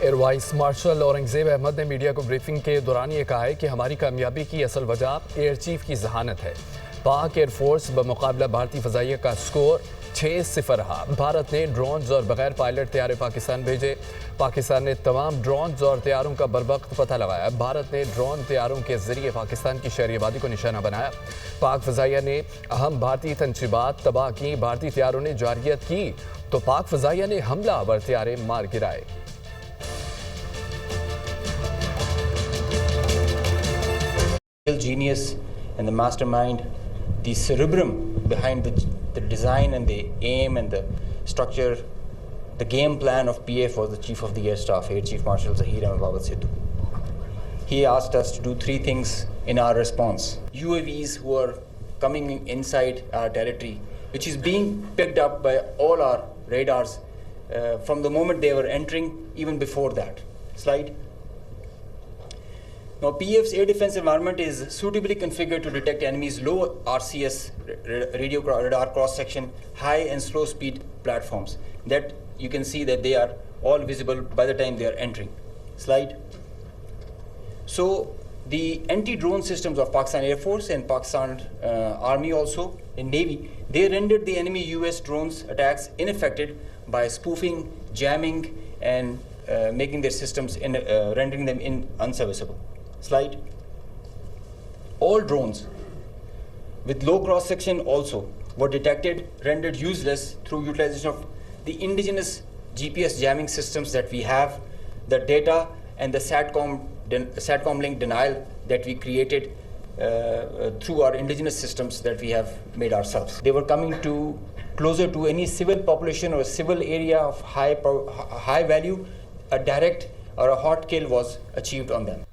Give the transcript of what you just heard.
Air vice marshal Aurangzeb Ahmed ने media को briefing के दौरान ये कहा है कि हमारी कामयाबी की असल वजह एयर चीफ की जहानत है। पाक एयरफोर्स बमुकाबला भारतीय फ़ज़ाइया का स्कोर 6-0 रहा। भारत ने ड्रोन्स और बगैर पायलट तैयारे पाकिस्तान भेजे। पाकिस्तान ने तमाम ड्रोन्स और तैयारों का बरवक्त पता लगाया। भारत ने ड्रोन तैयारों के जरिए पाकिस्तान की शहरी आबादी को निशाना बनाया। पाक फ़ज़ाइया ने अहम भारतीय तंशीबात तबाह की। भारतीय तैयारों ने जारहियत की तो पाक फ़ज़ाइया ने हमलावर तैयारे मार गिराए। Genius and the mastermind, the cerebrum behind the design and the aim and the structure, the game plan of PF was the Chief of the Air Staff, Air Chief Marshal Zahir Ahmed Babad Sidhu. He asked us to do 3 things in our response. UAVs who are coming inside our territory, which is being picked up by all our radars from the moment they were entering, even before that. Slide. Now, PF's air defense environment is suitably configured to detect enemies' low RCS radio radar cross-section, high and slow speed platforms. That you can see that they are all visible by the time they are entering. Slide. So, the anti-drone systems of Pakistan Air Force and Pakistan Army also, and Navy, they rendered the enemy US drones attacks ineffective by spoofing, jamming, and making their systems, rendering them unserviceable. Slide. All drones with low cross-section also were detected, rendered useless through utilization of the indigenous GPS jamming systems that we have, the data and the SATCOM link denial that we created through our indigenous systems that we have made ourselves. They were coming closer to any civil population or civil area of high value. A direct or a hot kill was achieved on them.